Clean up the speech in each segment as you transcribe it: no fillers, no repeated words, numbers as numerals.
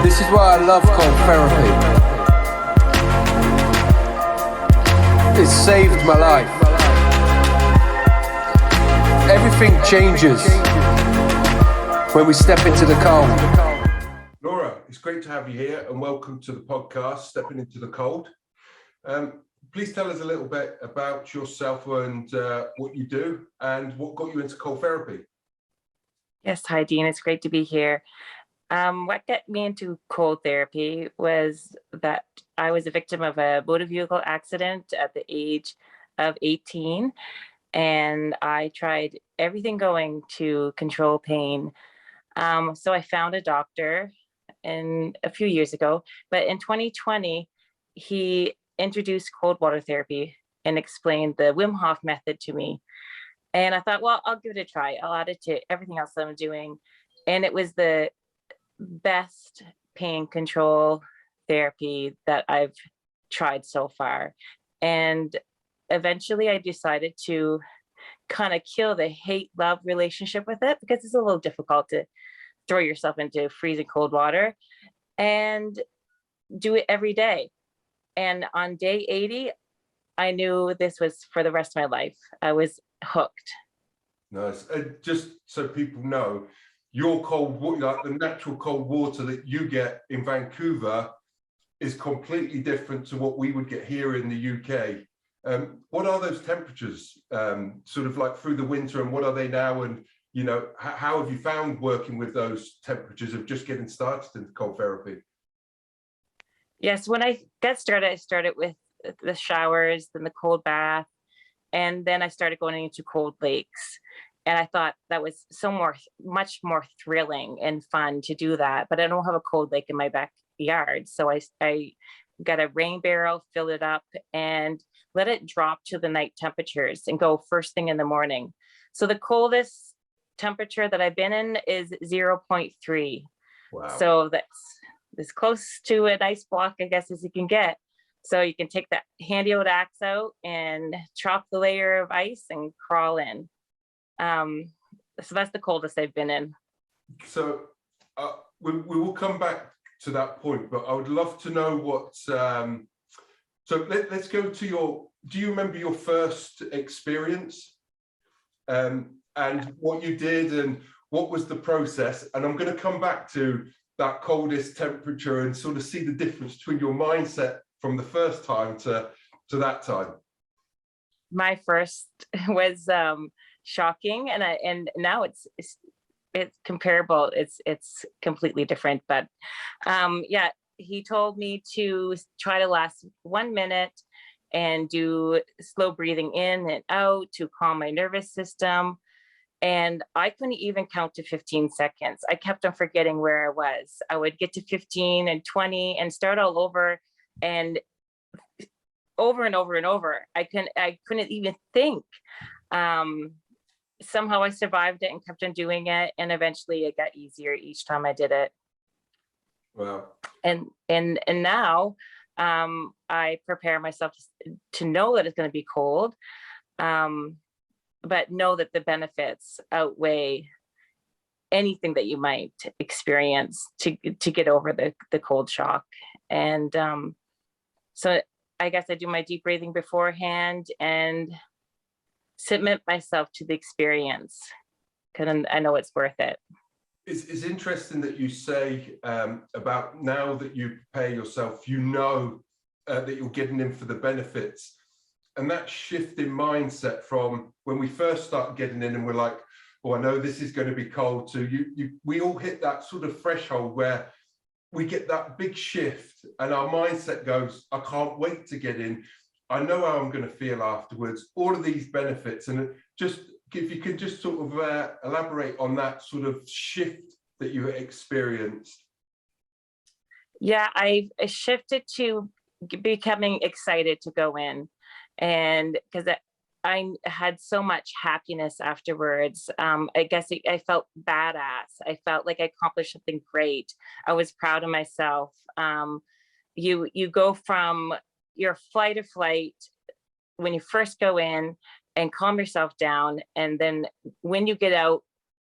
This is why I love cold therapy. It saved my life. Everything changes when we step into the cold. Laura, it's great to have you here and welcome to the podcast, Stepping into the Cold. Please tell us a little bit about yourself and what you do and what got you into cold therapy. Yes, hi, Dean. It's great to be here. What got me into cold therapy was that I was a victim of a motor vehicle accident at the age of 18, and I tried everything going to control pain. So I found a doctor a few years ago, but in 2020, he introduced cold water therapy and explained the Wim Hof method to me. And I thought, well, I'll give it a try. I'll add it to everything else that I'm doing. And it was the best pain control therapy that I've tried so far. And eventually I decided to kind of kill the hate-love relationship with it, because it's a little difficult to throw yourself into freezing cold water, and do it every day. And on day 80, I knew this was for the rest of my life. I was hooked. Nice. And just so people know, your cold water, like the natural cold water that you get in Vancouver, is completely different to what we would get here in the UK. What are those temperatures, sort of like through the winter, and what are they now? And you know, how have you found working with those temperatures of just getting started in cold therapy? Yes, when I got started, I started with the showers, then the cold bath, and then I started going into cold lakes. And I thought that was much more thrilling and fun to do that. But I don't have a cold lake in my backyard. So I got a rain barrel, fill it up, and let it drop to the night temperatures and go first thing in the morning. So the coldest temperature that I've been in is 0.3. Wow. So that's as close to an ice block, I guess, as you can get. So you can take that handy old axe out and chop the layer of ice and crawl in. So that's the coldest I've been in. So we will come back to that point, but I would love to know what, so let's go to do you remember your first experience, and what you did and what was the process? And I'm going to come back to that coldest temperature and sort of see the difference between your mindset from the first time to that time. My first was shocking, and now it's comparable. It's completely different, but yeah, he told me to try to last 1 minute and do slow breathing in and out to calm my nervous system. And I couldn't even count to 15 seconds. I kept on forgetting where I was. I would get to 15 and 20 and start all over, and over and over and over. I couldn't even think. Somehow I survived it and kept on doing it, and eventually it got easier each time I did it. Wow. And now I prepare myself to know that it's going to be cold, but know that the benefits outweigh anything that you might experience to get over the cold shock. And so I guess I do my deep breathing beforehand and submit myself to the experience, because I know it's worth it. It's interesting that you say about now that you prepare yourself, you know that you're getting in for the benefits. And that shift in mindset from when we first start getting in and we're like, oh, I know this is going to be cold, to we all hit that sort of threshold where we get that big shift and our mindset goes, I can't wait to get in. I know how I'm going to feel afterwards, all of these benefits. And just if you could just sort of elaborate on that sort of shift that you experienced. Yeah, I shifted to becoming excited to go in, and because I had so much happiness afterwards. I guess I felt badass. I felt like I accomplished something great. I was proud of myself. You go from your fight or flight when you first go in and calm yourself down, and then when you get out,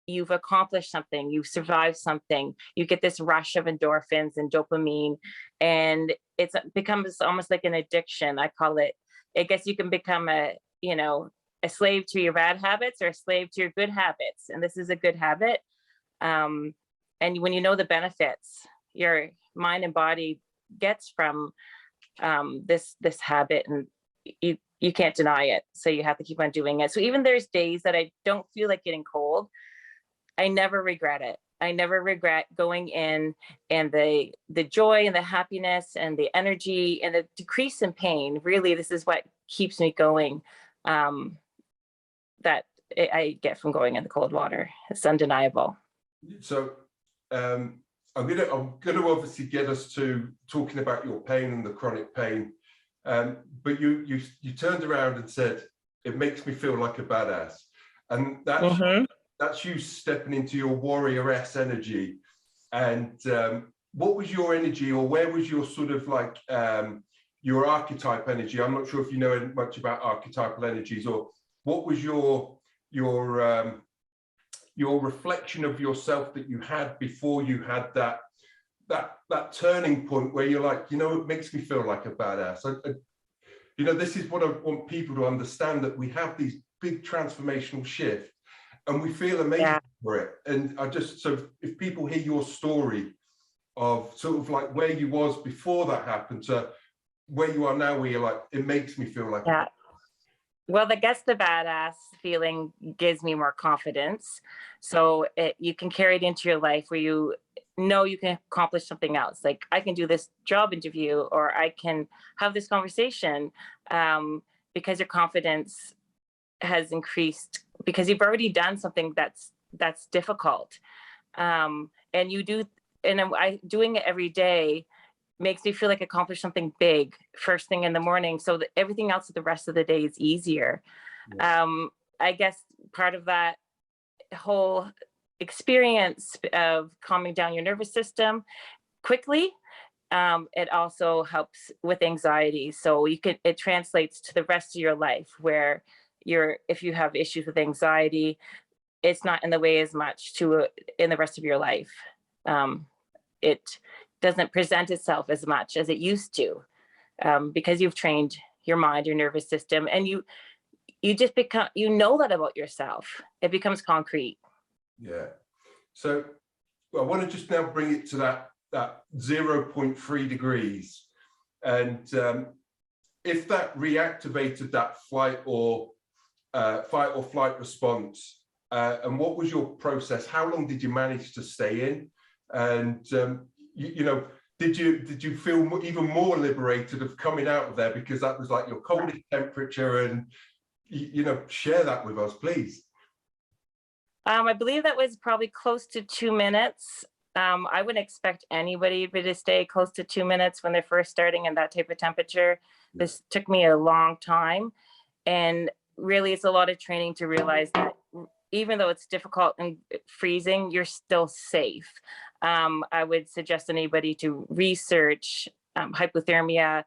you've accomplished something, you've survived something, you get this rush of endorphins and dopamine, and it becomes almost like an addiction. I call it, I guess you can become a, a slave to your bad habits or a slave to your good habits. And this is a good habit. And when you know the benefits your mind and body gets from this habit, and you can't deny it. So you have to keep on doing it. So even there's days that I don't feel like getting cold, I never regret it. I never regret going in, and the joy and the happiness and the energy and the decrease in pain. Really, this is what keeps me going. That I get from going in the cold water. It's undeniable. So I'm gonna obviously get us to talking about your pain and the chronic pain. But you turned around and said, it makes me feel like a badass. And that's you stepping into your warrioress energy. And what was your energy, or where was your sort of like your archetype energy? I'm not sure if you know much about archetypal energies, or what was your reflection of yourself that you had before you had that turning point where you're like, it makes me feel like a badass. This is what I want people to understand, that we have these big transformational shifts and we feel amazing for it. And so if people hear your story of sort of like where you was before that happened to where you are now, where you're like, it makes me feel like Well, I guess the badass feeling gives me more confidence. So you can carry it into your life where you know you can accomplish something else. Like, I can do this job interview, or I can have this conversation, because your confidence has increased because you've already done something that's difficult. And doing it every day makes me feel like I accomplished something big first thing in the morning, so that everything else the rest of the day is easier. I guess part of that whole experience of calming down your nervous system quickly, it also helps with anxiety. So it translates to the rest of your life, where if you have issues with anxiety, it's not in the way as much in the rest of your life. It doesn't present itself as much as it used to, because you've trained your mind, your nervous system, and you just become, that about yourself. It becomes concrete. Yeah. So I want to just now bring it to that 0.3 degrees. And if that reactivated that fight or flight response, and what was your process? How long did you manage to stay in? And did you feel even more liberated of coming out of there, because that was like your coldest temperature? And share that with us, please. I believe that was probably close to 2 minutes. I wouldn't expect anybody to stay close to 2 minutes when they're first starting in that type of temperature. This took me a long time, and really it's a lot of training to realize that even though it's difficult and freezing, you're still safe. I would suggest anybody to research hypothermia,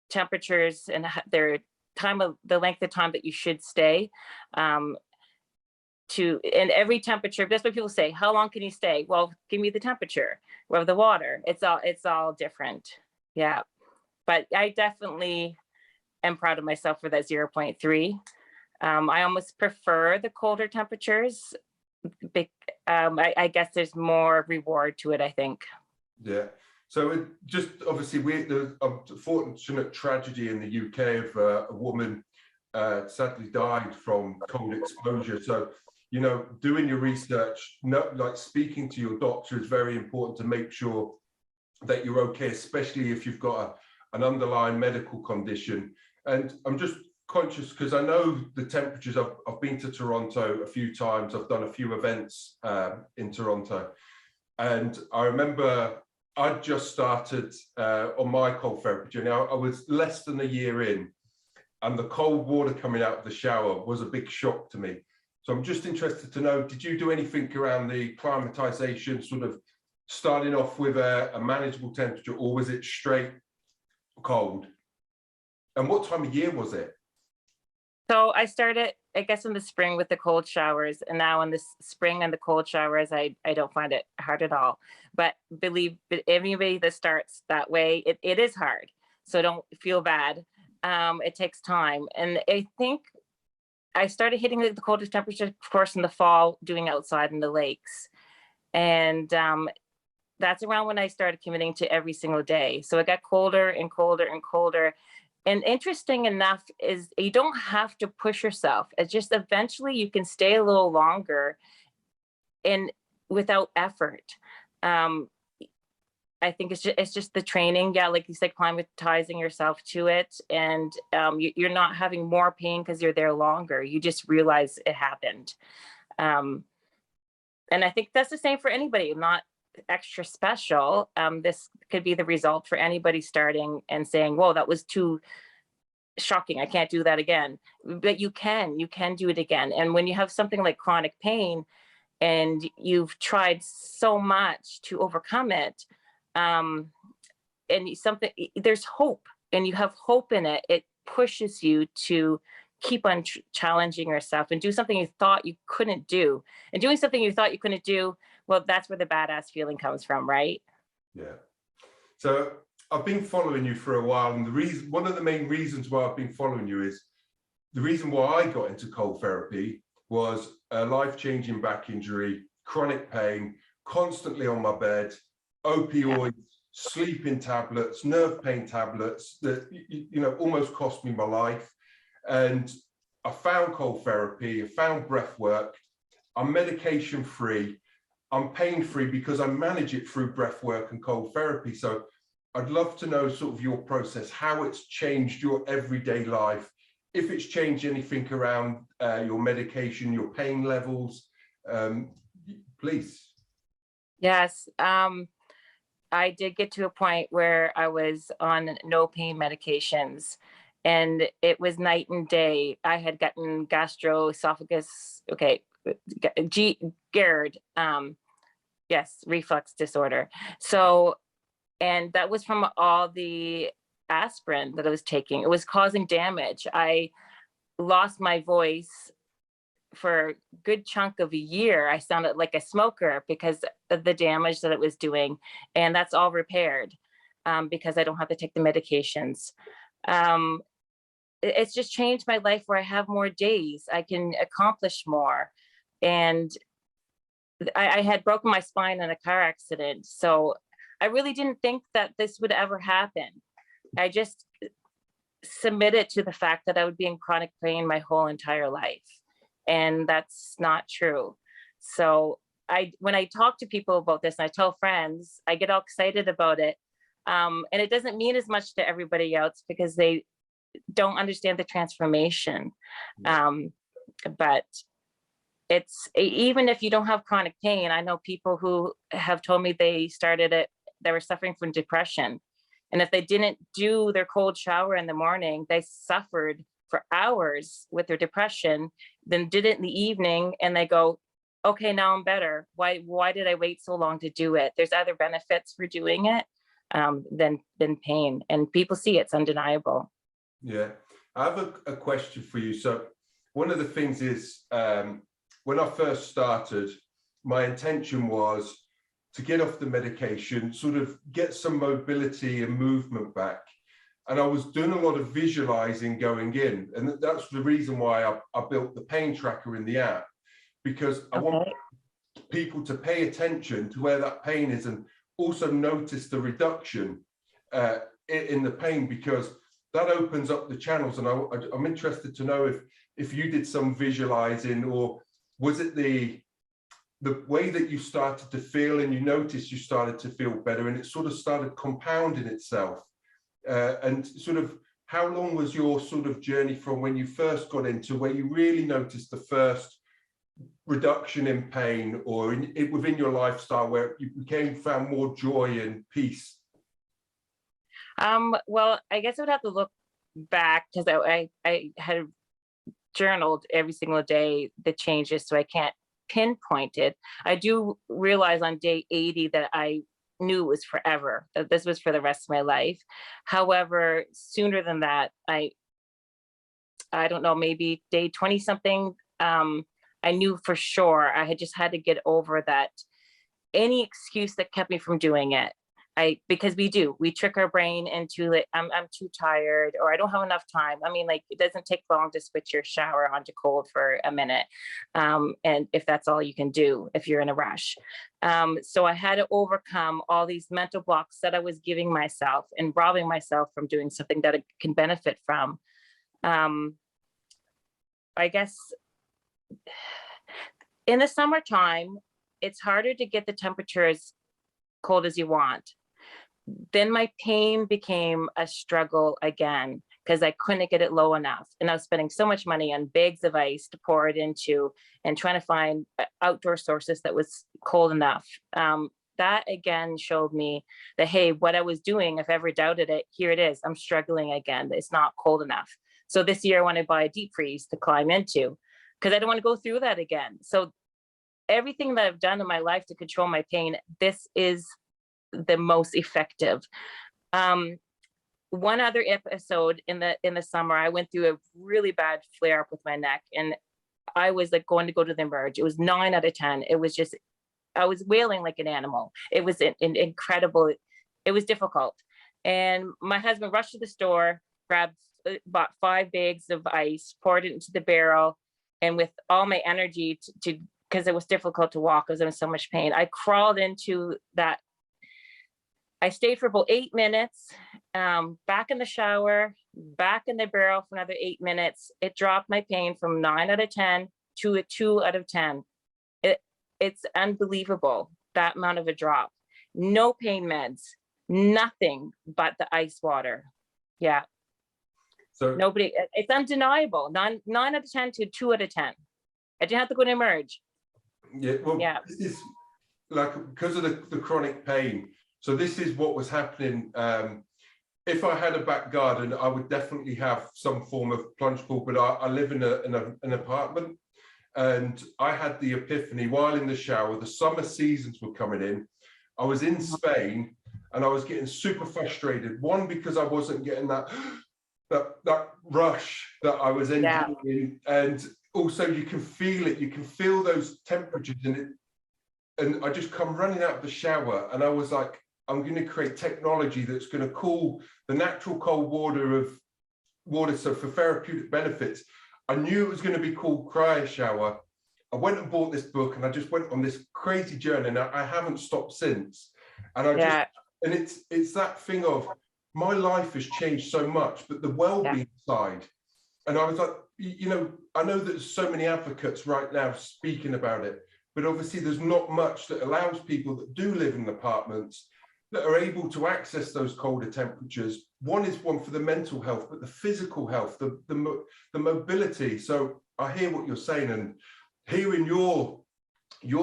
temperatures, and the length of time that you should stay. In every temperature, that's what people say, how long can you stay? Well, give me the temperature of the water. It's all different. Yeah. But I definitely am proud of myself for that 0.3. I almost prefer the colder temperatures. I guess there's more reward to it, I think. Yeah. So it just obviously there's a unfortunate tragedy in the UK of a woman sadly died from cold exposure. So doing your research, like speaking to your doctor, is very important to make sure that you're okay, especially if you've got an underlying medical condition. And I'm just conscious, because I know the temperatures. I've been to Toronto a few times. I've done a few events in Toronto, and I remember I'd just started on my cold therapy journey. I was less than a year in, and the cold water coming out of the shower was a big shock to me. So I'm just interested to know, did you do anything around the climatization, sort of starting off with a manageable temperature, or was it straight cold? And what time of year was it? So I started I guess in the spring with the cold showers, and now in the spring and the cold showers, I don't find it hard at all. But believe anybody that starts that way, it is hard. So don't feel bad. It takes time. And I think I started hitting the coldest temperature, of course, in the fall, doing outside in the lakes. And that's around when I started committing to every single day. So it got colder and colder and colder. And interesting enough is you don't have to push yourself. It's just eventually you can stay a little longer and without effort. I think it's just the training. Yeah, like you said, climatizing yourself to it. And you're not having more pain because you're there longer. You just realize it happened. And I think that's the same for anybody, not extra special. This could be the result for anybody starting and saying, whoa, that was too shocking. I can't do that again. But you can do it again. And when you have something like chronic pain and you've tried so much to overcome it, and there's hope, and you have hope in it, it pushes you to keep on challenging yourself and do something you thought you couldn't do. And doing something you thought you couldn't do, well, that's where the badass feeling comes from, right? Yeah. So I've been following you for a while, and one of the main reasons why I've been following you is the reason why I got into cold therapy was a life-changing back injury, chronic pain, constantly on my bed, opioids, sleeping tablets, nerve pain tablets that almost cost me my life. And I found cold therapy, I found breath work. I'm medication free, I'm pain free because I manage it through breath work and cold therapy. So I'd love to know sort of your process, how it's changed your everyday life, if it's changed anything around your medication, your pain levels, please. Yes. I did get to a point where I was on no pain medications, and it was night and day. I had gotten gastroesophagus, GERD, yes, reflux disorder. So, and that was from all the aspirin that I was taking. It was causing damage. I lost my voice for a good chunk of a year. I sounded like a smoker because of the damage that it was doing. And that's all repaired because I don't have to take the medications. It's just changed my life where I have more days. I can accomplish more. And I had broken my spine in a car accident. So I really didn't think that this would ever happen. I just submitted to the fact that I would be in chronic pain my whole entire life. And that's not true. So when I talk to people about this and I tell friends, I get all excited about it. And it doesn't mean as much to everybody else because they don't understand the transformation. But it's, even if you don't have chronic pain, I know people who have told me they started it, they were suffering from depression. And if they didn't do their cold shower in the morning, they suffered for hours with their depression, then did it in the evening and they go, okay, now I'm better. Why did I wait so long to do it? There's other benefits for doing it than pain. And people see it's undeniable. Yeah, I have a question for you. So one of the things is, when I first started, my intention was to get off the medication, sort of get some mobility and movement back. And I was doing a lot of visualizing going in. And that's the reason why I built the pain tracker in the app, because I want people to pay attention to where that pain is and also notice the reduction in the pain, because that opens up the channels. And I'm interested to know if you did some visualizing, or was it the way that you started to feel and you noticed you started to feel better and it sort of started compounding itself? And sort of how long was your sort of journey from when you first got into where you really noticed the first reduction in pain, or within your lifestyle where you found more joy and peace? Well, I guess I would have to look back because I had journaled every single day the changes, so I can't pinpoint it. I do realize on day 80 that I knew it was forever, that this was for the rest of my life. However, sooner than that, I I don't know, maybe day 20 something, I knew for sure I had just had to get over that, any excuse that kept me from doing it. Because we trick our brain into like, I'm too tired, or I don't have enough time. I mean, like, it doesn't take long to switch your shower onto cold for a minute. And if that's all you can do, if you're in a rush. So I had to overcome all these mental blocks that I was giving myself and robbing myself from doing something that I can benefit from. I guess in the summertime, it's harder to get the temperature as cold as you want. Then my pain became a struggle again, because I couldn't get it low enough. And I was spending so much money on bags of ice to pour it into, and trying to find outdoor sources that was cold enough. That again showed me that, hey, what I was doing, if I ever doubted it, here it is. I'm struggling again. It's not cold enough. So this year I want to buy a deep freeze to climb into, because I don't want to go through that again. So everything that I've done in my life to control my pain, this is the most effective. One other episode in the summer, I went through a really bad flare up with my neck, and I was like going to go to the emerge. It was 9 out of 10. It was just, I was wailing like an animal. It was an incredible, it was difficult. And my husband rushed to the store, bought 5 bags of ice, poured it into the barrel, and with all my energy to because it was difficult to walk, because I was in so much pain, I crawled into that. I stayed for about 8 minutes, back in the shower, back in the barrel for another 8 minutes. It dropped my pain from 9 out of 10 to a 2 out of 10. It's unbelievable, that amount of a drop. No pain meds, nothing but the ice water. Yeah. So Nobody, it's undeniable. 9 out of 10 to 2 out of 10. I didn't have to go to emerge. yeah, well, Yeah. this is like because of the chronic pain. So this is what was happening. If I had a back garden, I would definitely have some form of plunge pool, but I live in an apartment, and I had the epiphany while in the shower. The summer seasons were coming in. I was in Spain, and I was getting super frustrated. One, because I wasn't getting that rush that I was enjoying, and also you can feel it. You can feel those temperatures in it. And I just come running out of the shower, and I was like, I'm going to create technology that's going to cool the natural cold water. So for therapeutic benefits, I knew it was going to be called CRYOSHOWER. I went and bought this book, and I just went on this crazy journey, and I haven't stopped since. And it's that thing of my life has changed so much, but the well-being side. And I was like, I know that there's so many advocates right now speaking about it, but obviously there's not much that allows people that do live in apartments that are able to access those colder temperatures. One for the mental health, but the physical health, the mobility. So I hear what you're saying, and hearing your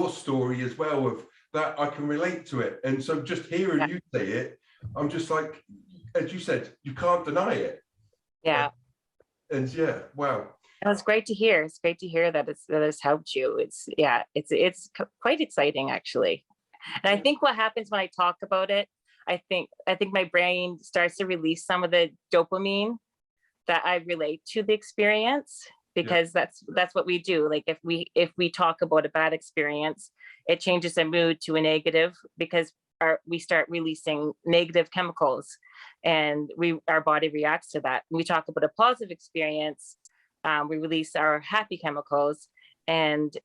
story as well, of that I can relate to it. And so just hearing you say it, I'm just like, as you said, you can't deny it. Yeah. And yeah, wow. It was great to hear. It's great to hear that it's helped you. It's quite exciting, actually. And I think what happens when I talk about it, I think my brain starts to release some of the dopamine that I relate to the experience, because that's what we do. Like if we talk about a bad experience, it changes the mood to a negative, because we start releasing negative chemicals, and our body reacts to that. When we talk about a positive experience, we release our happy chemicals, and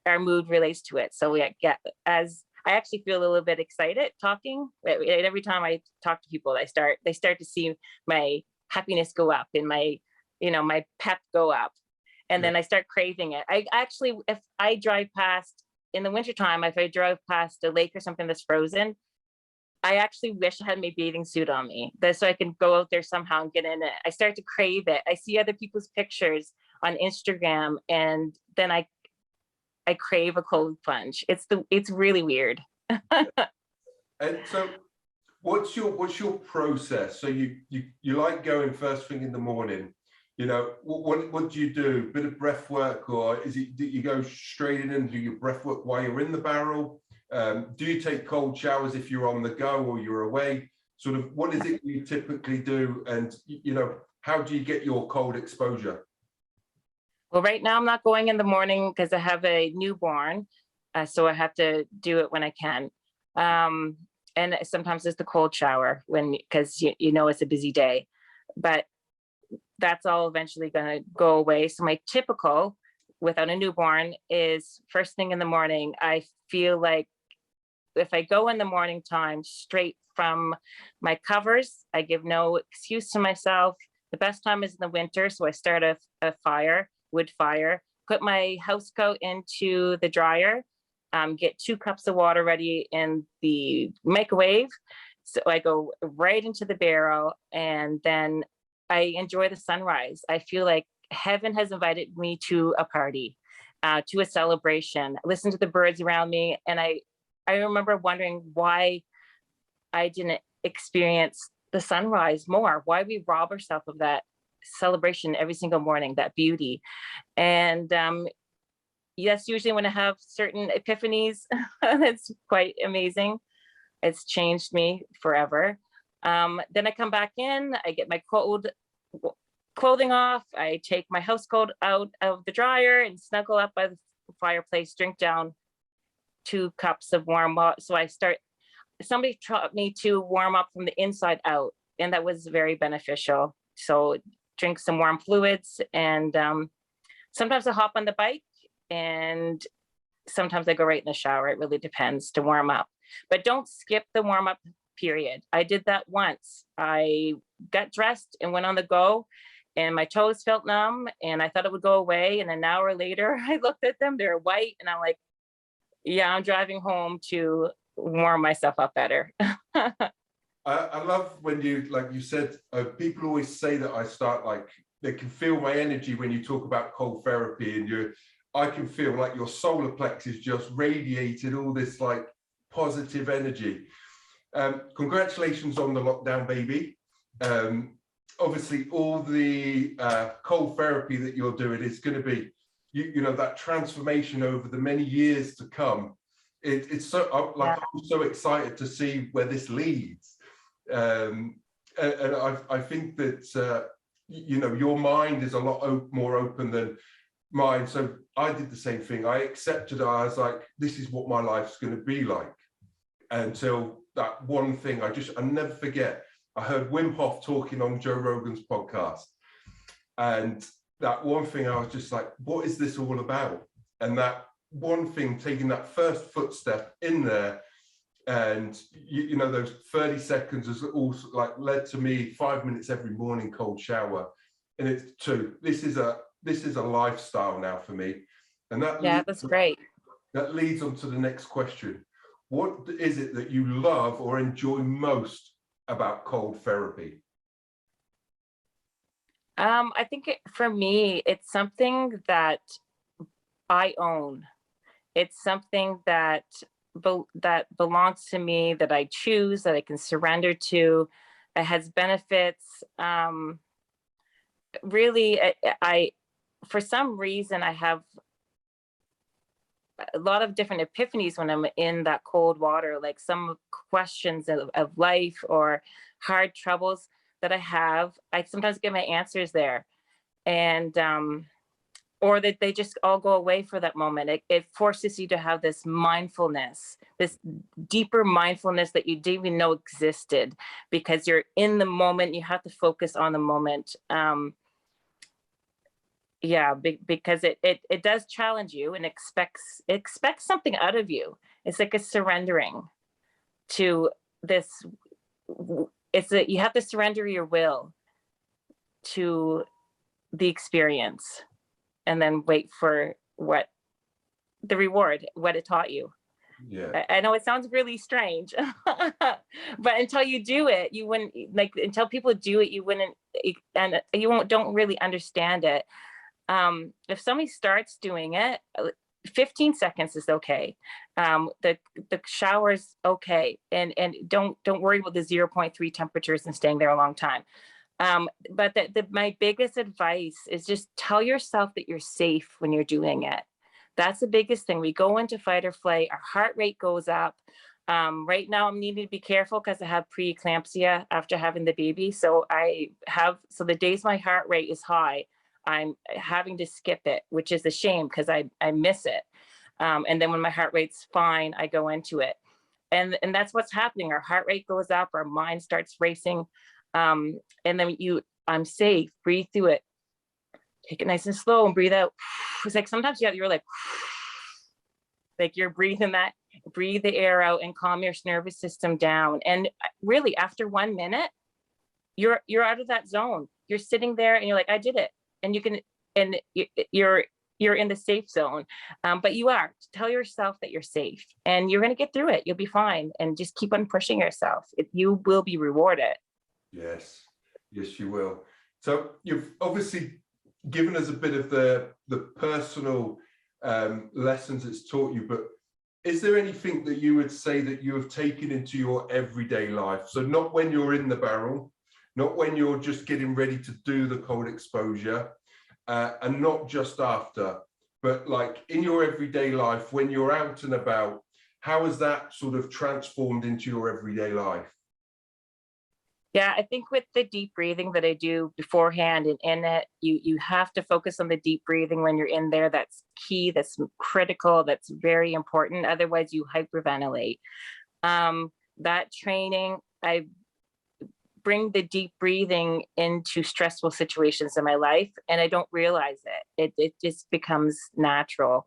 our mood relates to it. So as I actually feel a little bit excited talking. Every time I talk to people, they start to see my happiness go up, and my pep go up, and then I start craving it. I actually, if I drive past in the wintertime, if I drove past a lake or something that's frozen, I actually wish I had my bathing suit on me, so I can go out there somehow and get in it. I start to crave it. I see other people's pictures on Instagram, and then I crave a cold plunge. It's really weird. And so what's your process? So you like going first thing in the morning, what do you do? Bit of breath work, or is it that you go straight in and do your breath work while you're in the barrel? Do you take cold showers if you're on the go or you're away? Sort of, what is it you typically do? And how do you get your cold exposure? Well, right now I'm not going in the morning because I have a newborn, so I have to do it when I can. And sometimes it's the cold shower because you know it's a busy day, but that's all eventually going to go away. So my typical, without a newborn, is first thing in the morning. I feel like if I go in the morning time straight from my covers, I give no excuse to myself. The best time is in the winter, so I start a wood fire, put my house coat into the dryer, get 2 cups of water ready in the microwave. So I go right into the barrel, and then I enjoy the sunrise. I feel like heaven has invited me to a party, to a celebration. Listen to the birds around me, and I remember wondering why I didn't experience the sunrise more. Why we rob ourselves of that celebration every single morning, that beauty. And that's usually when I have certain epiphanies. It's quite amazing. It's changed me forever. Then I come back in, I get my clothing off, I take my house coat out of the dryer and snuggle up by the fireplace, drink down 2 cups of warm water. So somebody taught me to warm up from the inside out, and that was very beneficial. So drink some warm fluids, and sometimes I hop on the bike, and sometimes I go right in the shower. It really depends to warm up, but don't skip the warm up period. I did that once. I got dressed and went on the go, and my toes felt numb, and I thought it would go away. And an hour later, I looked at them, they're white, and I'm like, yeah, I'm driving home to warm myself up better. I love when you, like you said, people always say that I start they can feel my energy when you talk about cold therapy, and I can feel like your solar plexus just radiated all this like positive energy. Congratulations on the lockdown, baby. Obviously, all the cold therapy that you're doing is going to be, you know, that transformation over the many years to come. It's so I'm so excited to see where this leads. And I think that you know, your mind is a lot more open than mine. So I did the same thing. I accepted it. I was like, this is what my life's going to be like. Until that one thing, I never forget. I heard Wim Hof talking on Joe Rogan's podcast, and that one thing, I was just like, what is this all about? And that one thing, taking that first footstep in there, and you know, those 30 seconds has also like led to me 5 minutes every morning cold shower, and it's 2. This is a lifestyle now for me, and that's great. That leads on to the next question. What is it that you love or enjoy most about cold therapy? I think for me, it's something that I own. It's something that belongs to me, that I choose, that I can surrender to. It has benefits. Really, I for some reason, I have a lot of different epiphanies when I'm in that cold water, like some questions of life or hard troubles that I have. I sometimes get my answers there, and or that they just all go away for that moment. It forces you to have this mindfulness, this deeper mindfulness that you didn't even know existed, because you're in the moment. You have to focus on the moment. Because it does challenge you and expects something out of you. It's like a surrendering to this. You have to surrender your will to the experience, and then wait for the reward, what it taught you. Yeah, I know it sounds really strange, but until you do it, you wouldn't, like, until people do it, you wouldn't, and you don't really understand it. If somebody starts doing it, 15 seconds is okay. The shower's okay, and don't worry about the 0.3 temperatures and staying there a long time. But my biggest advice is just tell yourself that you're safe when you're doing it. That's the biggest thing. We go into fight or flight, our heart rate goes up. Right now I'm needing to be careful because I have preeclampsia after having the baby. So the days my heart rate is high, I'm having to skip it, which is a shame because I miss it. And then when my heart rate's fine, I go into it. And that's what's happening. Our heart rate goes up, our mind starts racing. And then I'm safe, breathe through it. Take it nice and slow and breathe out. It's like sometimes you're like you're breathing that, breathe the air out and calm your nervous system down. And really after 1 minute, you're out of that zone. You're sitting there and you're like, I did it. And you can, and you're in the safe zone. But tell yourself that you're safe and you're going to get through it. You'll be fine. And just keep on pushing yourself. You will be rewarded. Yes, you will. So you've obviously given us a bit of the personal lessons it's taught you, but is there anything that you would say that you have taken into your everyday life? So not when you're in the barrel, not when you're just getting ready to do the cold exposure, and not just after, but like in your everyday life, when you're out and about, how has that sort of transformed into your everyday life? Yeah, I think with the deep breathing that I do beforehand and in it, you have to focus on the deep breathing when you're in there. That's key, that's critical, that's very important. Otherwise you hyperventilate. That training, I bring the deep breathing into stressful situations in my life and I don't realize it. It just becomes natural.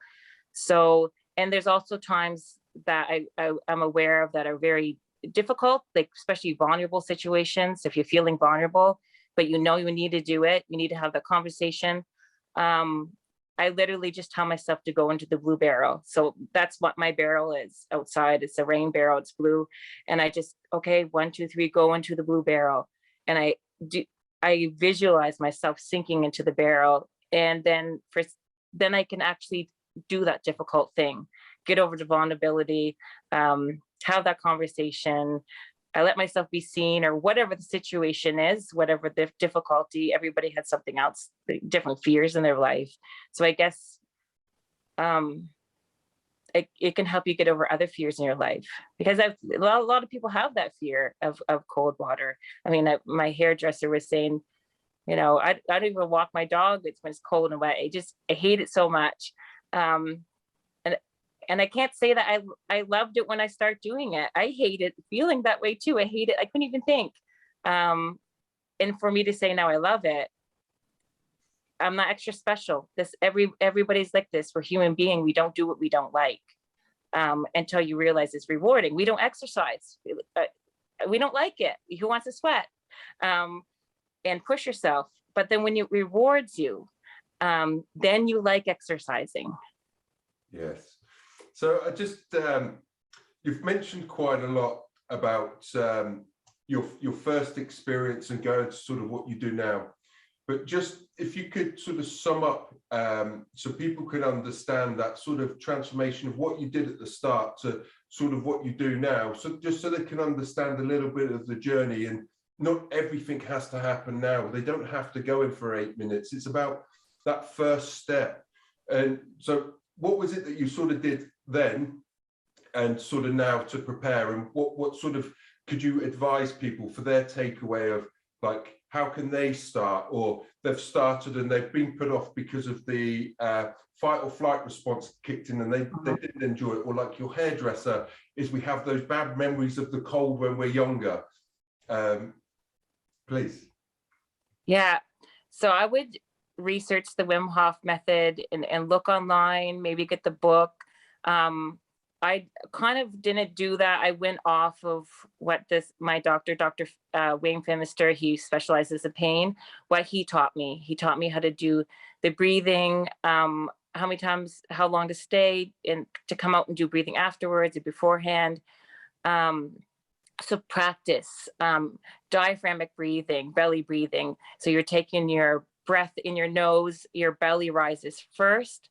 So, and there's also times that I'm aware of that are very difficult, like especially vulnerable situations. If you're feeling vulnerable, but you need to do it, you need to have the conversation. I literally just tell myself to go into the blue barrel. So that's what my barrel is outside. It's a rain barrel, it's blue. And I just, okay, 1, 2, 3, go into the blue barrel. And I visualize myself sinking into the barrel. And then I can actually do that difficult thing, get over the vulnerability, have that conversation. I let myself be seen, or whatever the situation is, whatever the difficulty. Everybody had something else, different fears in their life. So I guess it can help you get over other fears in your life, because a lot of people have that fear of cold water. I mean, my hairdresser was saying, I don't even walk my dog when it's cold and wet. I hate it so much. And I can't say that I loved it when I start doing it. I hate it feeling that way too. I hate it. I couldn't even think. And for me to say now I love it, I'm not extra special. Everybody's like this. We're human beings. We don't do what we don't like until you realize it's rewarding. We don't exercise. We don't like it. Who wants to sweat and push yourself? But then when it rewards you, then you like exercising. Yes. So I just, you've mentioned quite a lot about your first experience and going to sort of what you do now. But just if you could sort of sum up so people could understand that sort of transformation of what you did at the start to sort of what you do now. So just so they can understand a little bit of the journey, and not everything has to happen now. They don't have to go in for 8 minutes. It's about that first step. And so what was it that you sort of did then and sort of now to prepare, and what sort of could you advise people for their takeaway of, like, how can they start, or they've started and they've been put off because of the fight or flight response kicked in and they didn't enjoy it, or like your hairdresser is, we have those bad memories of the cold when we're younger. Please. Yeah, so I would research the Wim Hof method and look online, maybe get the book. I kind of didn't do that. I went off of what my doctor, Dr. Wayne Femister, he specializes in pain, what he taught me. He taught me how to do the breathing, how many times, how long to stay, and to come out and do breathing afterwards and beforehand. So practice diaphragmatic breathing, belly breathing. So you're taking your breath in your nose, your belly rises first,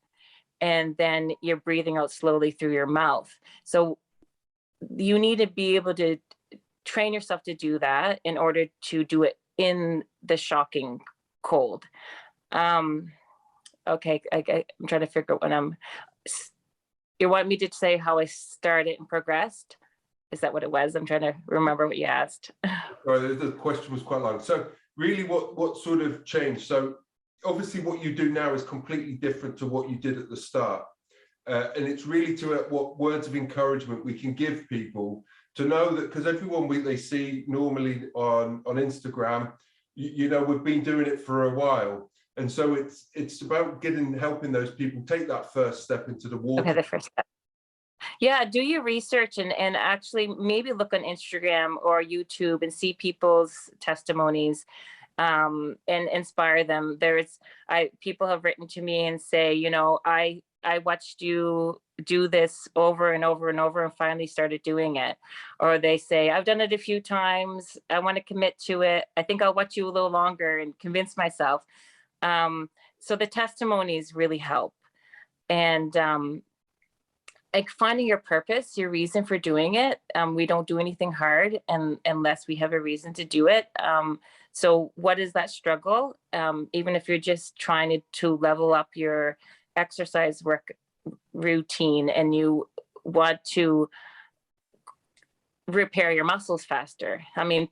and then you're breathing out slowly through your mouth. So you need to be able to train yourself to do that in order to do it in the shocking cold. Okay, I'm trying to figure out when you want me to say how I started and progressed? Is that what it was? I'm trying to remember what you asked. Right, the question was quite long. So really what sort of changed? So obviously what you do now is completely different to what you did at the start. And it's really to what words of encouragement we can give people to know that, because everyone they see normally on Instagram, you know, we've been doing it for a while. And so it's about helping those people take that first step into the water. Okay, the first step. Yeah, do your research and actually maybe look on Instagram or YouTube and see people's testimonies, and inspire them. People have written to me and say, you know, I watched you do this over and over and over and finally started doing it. Or they say, I've done it a few times. I want to commit to it. I think I'll watch you a little longer and convince myself. So the testimonies really help. And like finding your purpose, your reason for doing it. We don't do anything hard unless we have a reason to do it. So what is that struggle? Even if you're just trying to level up your exercise work routine and you want to repair your muscles faster. I mean,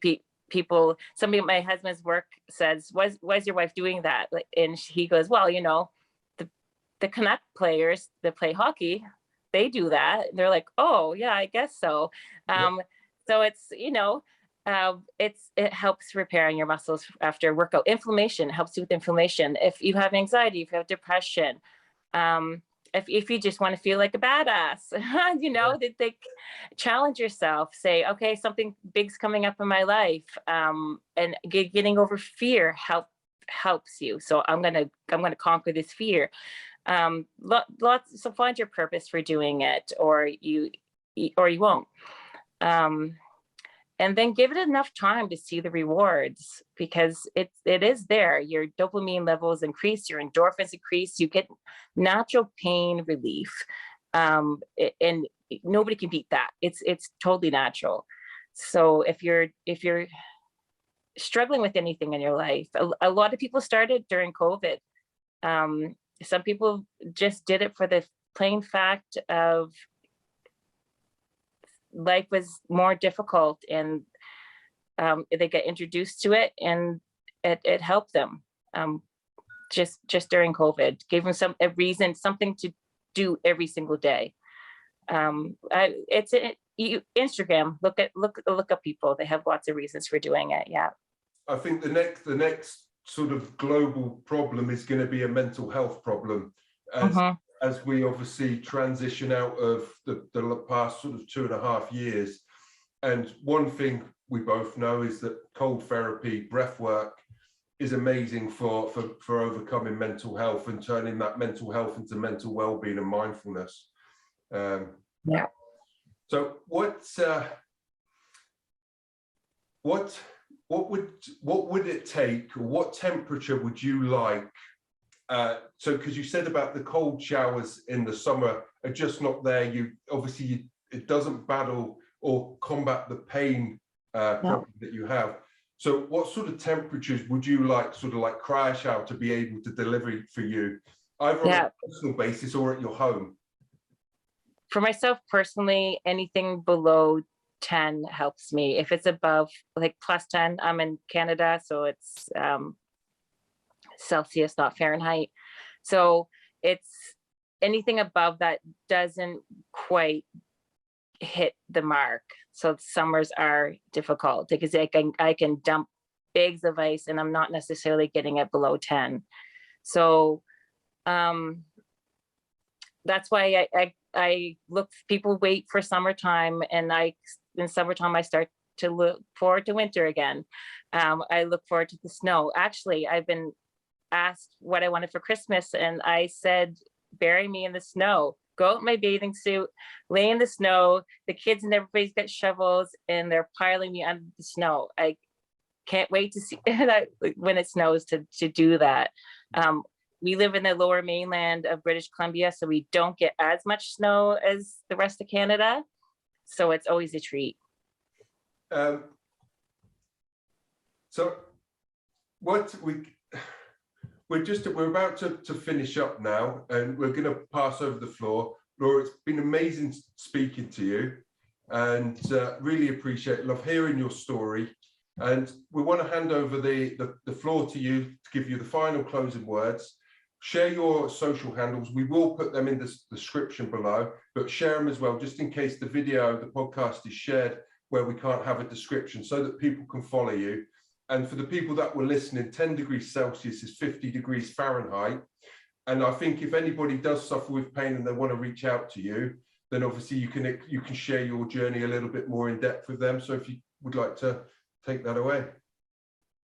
somebody at my husband's work says, why is your wife doing that? And he goes, well, you know, the Canuck players that play hockey, they do that. They're like, oh yeah, I guess so. So it's, you know, it helps repairing your muscles after workout. Inflammation helps you with inflammation. If you have anxiety, if you have depression, if you just want to feel like a badass, you know, that they challenge yourself, say, okay, something big's coming up in my life, and getting over fear helps you. So I'm gonna conquer this fear. So find your purpose for doing it, or you won't. And then give it enough time to see the rewards, because it is there. Your dopamine levels increase, your endorphins increase, you get natural pain relief. And nobody can beat that. It's totally natural. So if you're struggling with anything in your life, a lot of people started during COVID. Some people just did it for the plain fact of life was more difficult, and they get introduced to it, and it helped them. Just during COVID, gave them a reason, something to do every single day. Instagram. Look up people. They have lots of reasons for doing it. Yeah. I think the next sort of global problem is going to be a mental health problem, as we obviously transition out of the past sort of 2.5 years. And one thing we both know is that cold therapy, breath work, is amazing for overcoming mental health and turning that mental health into mental well-being and mindfulness. Yeah. So what would it take, or what temperature would you like? So because you said about the cold showers in the summer are just not there. It doesn't battle or combat the pain problem that you have. So what sort of temperatures would you like, sort of like CRYOSHOWER, to be able to deliver for you, either on a personal basis or at your home? For myself personally, anything below 10 helps me. If it's above like +10, I'm in Canada, so it's Celsius, not Fahrenheit. So it's anything above that doesn't quite hit the mark. So summers are difficult because I can dump bags of ice and I'm not necessarily getting it below 10. So that's why I look, people wait for summertime, and in summertime I start to look forward to winter again. I look forward to the snow. Actually, I've been asked what I wanted for Christmas, and I said, bury me in the snow. Go out in my bathing suit, lay in the snow. The kids and everybody's got shovels and they're piling me under the snow. I can't wait to see that when it snows to do that. We live in the lower mainland of British Columbia, so we don't get as much snow as the rest of Canada. So it's always a treat. So what we're about to finish up now, and we're going to pass over the floor. Laura, it's been amazing speaking to you. and really appreciate, love hearing your story. And we want to hand over the floor to you to give you the final closing words. Share your social handles. We will put them in the description below, but share them as well, just in case the podcast is shared where we can't have a description, so that people can follow you. And for the people that were listening, 10 degrees Celsius is 50 degrees Fahrenheit. And I think if anybody does suffer with pain and they want to reach out to you, then obviously you can share your journey a little bit more in depth with them. So if you would like to take that away.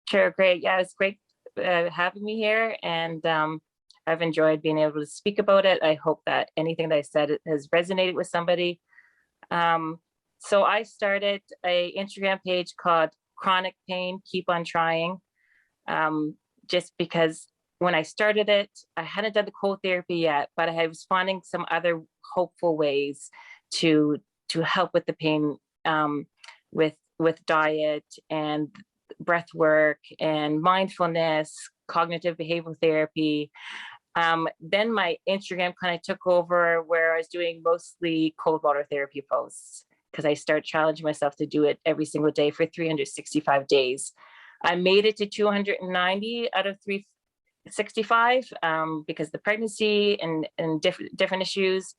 Sure, great. Yeah, it's great having me here, and I've enjoyed being able to speak about it. I hope that anything that I said has resonated with somebody. So I started an Instagram page called Chronic Pain, Keep on Trying, just because when I started it, I hadn't done the cold therapy yet, but I was finding some other hopeful ways to help with the pain, with diet and breath work and mindfulness, cognitive behavioral therapy. Then my Instagram kind of took over, where I was doing mostly cold water therapy posts, because I started challenging myself to do it every single day for 365 days. I made it to 290 out of 365 because the pregnancy and different issues.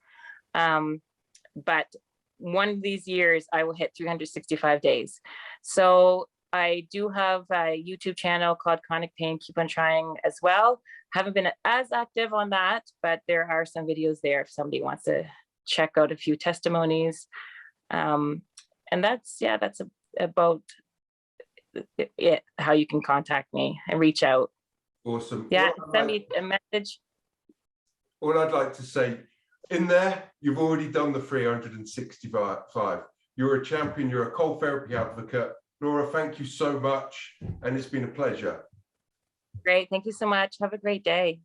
But one of these years I will hit 365 days. So I do have a YouTube channel called Chronic Pain, Keep on Trying as well. Haven't been as active on that, but there are some videos there if somebody wants to check out a few testimonies. And that's about it, how you can contact me and reach out. Awesome. Yeah, send me a message. All I'd like to say, in there, you've already done the 365. You're a champion, you're a cold therapy advocate. Laura, thank you so much, and it's been a pleasure. Great, thank you so much. Have a great day.